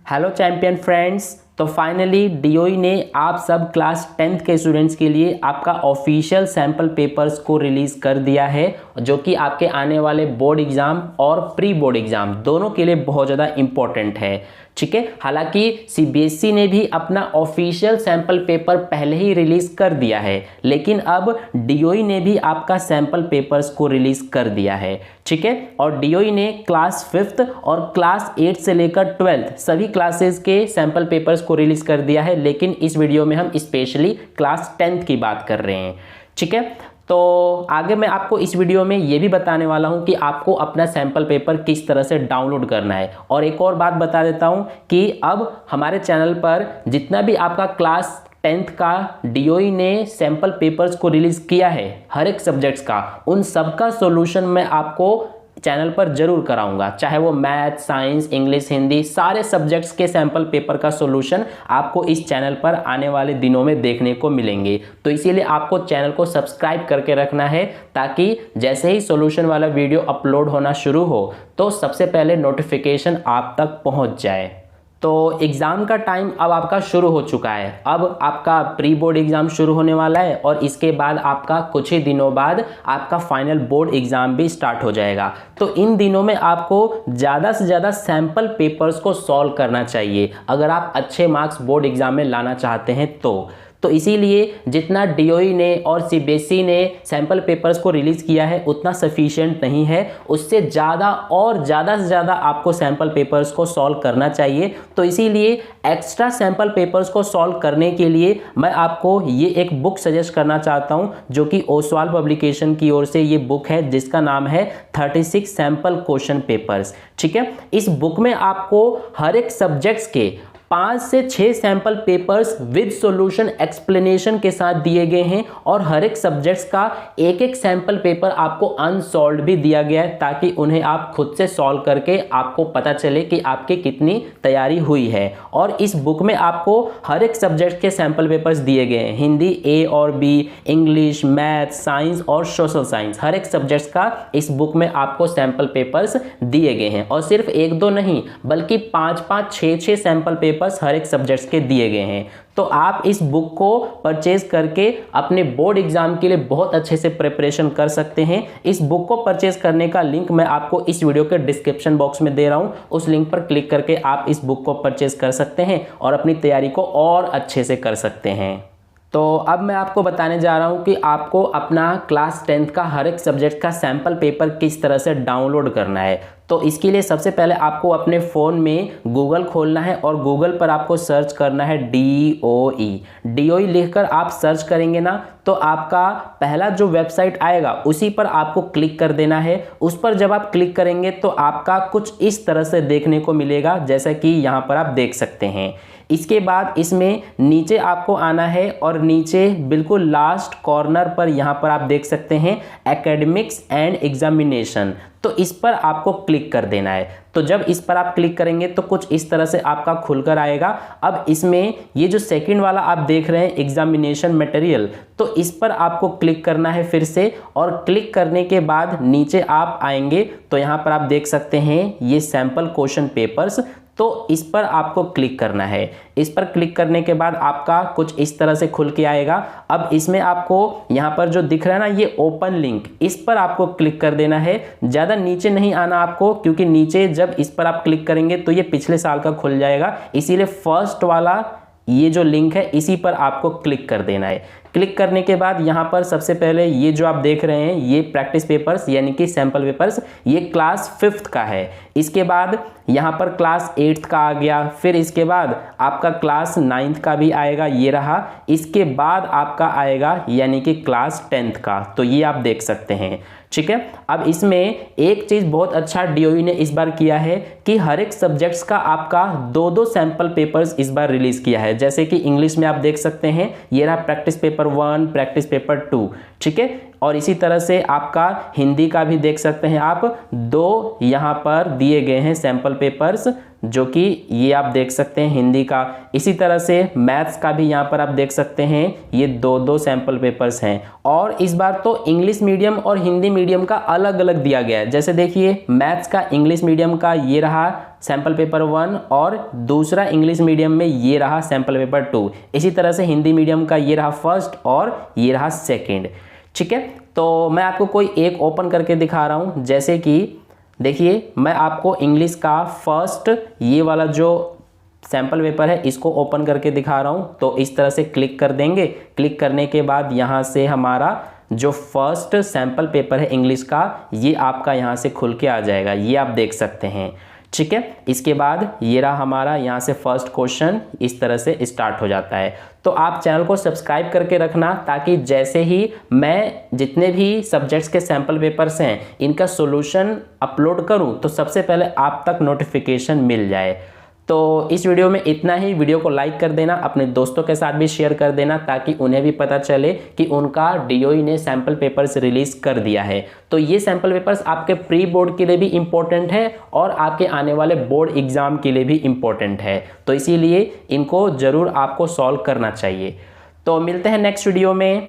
Hello champion friends. तो finally DOE ने आप सब क्लास 10th के स्टूडेंट्स के लिए आपका ऑफिशियल सैम्पल पेपर्स को रिलीज़ कर दिया है, जो कि आपके आने वाले बोर्ड एग्ज़ाम और प्री बोर्ड एग्ज़ाम दोनों के लिए बहुत ज़्यादा इम्पोर्टेंट है। ठीक है, हालांकि सीबीएसई ने भी अपना ऑफिशियल सैम्पल पेपर पहले ही रिलीज़ कर दिया है, लेकिन अब डीओई ने भी आपका सैम्पल पेपर्स को रिलीज़ कर दिया है। ठीक है, और डीओई ने क्लास 5th और क्लास 8 से लेकर 12th सभी क्लासेस के सैम्पल पेपर्स को रिलीज़ कर दिया है, लेकिन इस वीडियो में हम स्पेशली क्लास 10th की बात कर रहे हैं। ठीक है, तो आगे मैं आपको इस वीडियो में ये भी बताने वाला हूँ कि आपको अपना सैम्पल पेपर किस तरह से डाउनलोड करना है। और एक और बात बता देता हूँ कि अब हमारे चैनल पर जितना भी आपका क्लास 10th का डीओई ने सैम्पल पेपर्स को रिलीज़ किया है हर एक सब्जेक्ट्स का, उन सब का सोल्यूशन मैं आपको चैनल पर जरूर कराऊंगा। चाहे वो मैथ, साइंस, इंग्लिश, हिंदी, सारे सब्जेक्ट्स के सैम्पल पेपर का सॉल्यूशन आपको इस चैनल पर आने वाले दिनों में देखने को मिलेंगे। तो इसीलिए आपको चैनल को सब्सक्राइब करके रखना है, ताकि जैसे ही सॉल्यूशन वाला वीडियो अपलोड होना शुरू हो तो सबसे पहले नोटिफिकेशन आप तक पहुंच जाए। तो एग्ज़ाम का टाइम अब आपका शुरू हो चुका है। अब आपका प्री बोर्ड एग्ज़ाम शुरू होने वाला है और इसके बाद आपका कुछ ही दिनों बाद आपका फाइनल बोर्ड एग्ज़ाम भी स्टार्ट हो जाएगा। तो इन दिनों में आपको ज़्यादा से ज़्यादा सैम्पल पेपर्स को सॉल्व करना चाहिए अगर आप अच्छे मार्क्स बोर्ड एग्ज़ाम में लाना चाहते हैं तो इसीलिए जितना डीओई ने और सीबीएसई ने सैम्पल पेपर्स को रिलीज़ किया है उतना सफिशिएंट नहीं है। उससे ज़्यादा और ज़्यादा से ज़्यादा आपको सैम्पल पेपर्स को सॉल्व करना चाहिए। तो इसीलिए एक्स्ट्रा सैम्पल पेपर्स को सॉल्व करने के लिए मैं आपको ये एक बुक सजेस्ट करना चाहता हूँ, जो कि ओसवाल पब्लिकेशन की ओर से ये बुक है, जिसका नाम है 36 सैम्पल क्वेश्चन पेपर्स। ठीक है, इस बुक में आपको हर एक सब्जेक्ट्स के 5 से 6 sample papers with solution explanation के साथ दिए गए हैं, और हर एक सब्जेक्ट्स का एक एक सैम्पल पेपर आपको अनसॉल्व्ड भी दिया गया है, ताकि उन्हें आप खुद से सॉल्व करके आपको पता चले कि आपकी कितनी तैयारी हुई है। और इस बुक में आपको हर एक सब्जेक्ट के सैम्पल पेपर्स दिए गए हैं, हिंदी ए और बी, इंग्लिश, मैथ, साइंस और सोशल साइंस, हर एक सब्जेक्ट्स का इस बुक में आपको सैम्पल पेपर्स दिए गए हैं। और सिर्फ 1-2 नहीं, बल्कि 5-5, 6-6 सैम्पल पेपर्स हर एक सब्जेक्ट्स के दिए गए हैं। तो आप इस बुक को परचेज करके अपने बोर्ड एग्जाम के लिए बहुत अच्छे से प्रिपरेशन कर सकते हैं। इस बुक को परचेज करने का लिंक मैं आपको इस वीडियो के डिस्क्रिप्शन बॉक्स में दे रहा हूं। उस लिंक पर क्लिक करके आप इस बुक को परचेज कर सकते हैं और अपनी तैयारी को और अच्छे से कर सकते हैं। तो अब मैं आपको बताने जा रहा हूं कि आपको अपना क्लास 10th का हर एक सब्जेक्ट का सैम्पल पेपर किस तरह से डाउनलोड करना है। तो इसके लिए सबसे पहले आपको अपने फ़ोन में गूगल खोलना है और गूगल पर आपको सर्च करना है डीओई लिखकर आप सर्च करेंगे ना, तो आपका पहला जो वेबसाइट आएगा उसी पर आपको क्लिक कर देना है। उस पर जब आप क्लिक करेंगे तो आपका कुछ इस तरह से देखने को मिलेगा, जैसा कि यहाँ पर आप देख सकते हैं। इसके बाद इसमें नीचे आपको आना है और नीचे बिल्कुल लास्ट कॉर्नर पर यहाँ पर आप देख सकते हैं एकेडमिक्स एंड एग्जामिनेशन, तो इस पर आपको क्लिक कर देना है। तो जब इस पर आप क्लिक करेंगे तो कुछ इस तरह से आपका खुलकर आएगा। अब इसमें ये जो सेकंड वाला आप देख रहे हैं एग्जामिनेशन मटेरियल, तो इस पर आपको क्लिक करना है फिर से, और क्लिक करने के बाद नीचे आप आएंगे तो यहाँ पर आप देख सकते हैं ये सैम्पल क्वेश्चन पेपर्स, तो इस पर आपको क्लिक करना है। इस पर क्लिक करने के बाद आपका कुछ इस तरह से खुल के आएगा। अब इसमें आपको यहाँ पर जो दिख रहा है ना ये ओपन लिंक, इस पर आपको क्लिक कर देना है। ज़्यादा नीचे नहीं आना आपको, क्योंकि नीचे जब इस पर आप क्लिक करेंगे तो ये पिछले साल का खुल जाएगा। इसीलिए फर्स्ट वाला ये जो लिंक है इसी पर आपको क्लिक कर देना है। क्लिक करने के बाद यहाँ पर सबसे पहले ये जो आप देख रहे हैं ये प्रैक्टिस पेपर्स यानी कि सैम्पल पेपर्स, ये क्लास 5th का है। इसके बाद यहाँ पर क्लास 8th का आ गया, फिर इसके बाद आपका क्लास 9th का भी आएगा, ये रहा। इसके बाद आपका आएगा यानी कि क्लास 10th का, तो ये आप देख सकते हैं। ठीक है, अब इसमें एक चीज़ बहुत अच्छा डीओई ने इस बार किया है कि हर एक सब्जेक्ट्स का आपका 2-2 सैम्पल पेपर्स इस बार रिलीज़ किया है। जैसे कि इंग्लिश में आप देख सकते हैं ये रहा प्रैक्टिस पेपर 1, प्रैक्टिस पेपर 2। ठीक है, और इसी तरह से आपका हिंदी का भी देख सकते हैं आप, 2 यहाँ पर दिए गए हैं सैम्पल पेपर्स जो कि ये आप देख सकते हैं हिंदी का। इसी तरह से मैथ्स का भी यहाँ पर आप देख सकते हैं, ये दो दो सैम्पल पेपर्स हैं। और इस बार तो इंग्लिश मीडियम और हिंदी मीडियम का अलग अलग दिया गया है। जैसे देखिए मैथ्स का इंग्लिश मीडियम का ये रहा सैम्पल पेपर 1 और दूसरा इंग्लिश मीडियम में ये रहा सैम्पल पेपर 2। इसी तरह से हिंदी मीडियम का ये रहा फर्स्ट और ये रहा सेकेंड। ठीक है, तो मैं आपको कोई एक ओपन करके दिखा रहा हूँ। जैसे कि देखिए मैं आपको इंग्लिश का फर्स्ट ये वाला जो सैम्पल पेपर है इसको ओपन करके दिखा रहा हूँ। तो इस तरह से क्लिक कर देंगे। क्लिक करने के बाद यहाँ से हमारा जो फर्स्ट सैम्पल पेपर है इंग्लिश का ये आपका यहाँ से खुल के आ जाएगा, ये आप देख सकते हैं। ठीक है, इसके बाद ये रहा हमारा यहाँ से फर्स्ट क्वेश्चन, इस तरह से स्टार्ट हो जाता है। तो आप चैनल को सब्सक्राइब करके रखना, ताकि जैसे ही मैं जितने भी सब्जेक्ट्स के सैम्पल पेपर्स हैं इनका सॉल्यूशन अपलोड करूं तो सबसे पहले आप तक नोटिफिकेशन मिल जाए। तो इस वीडियो में इतना ही। वीडियो को लाइक कर देना, अपने दोस्तों के साथ भी शेयर कर देना, ताकि उन्हें भी पता चले कि उनका डीओई ने सैम्पल पेपर्स रिलीज कर दिया है। तो ये सैम्पल पेपर्स आपके प्री बोर्ड के लिए भी इम्पोर्टेंट है और आपके आने वाले बोर्ड एग्जाम के लिए भी इम्पोर्टेंट है। तो इसीलिए इनको जरूर आपको सॉल्व करना चाहिए। तो मिलते हैं नेक्स्ट वीडियो में।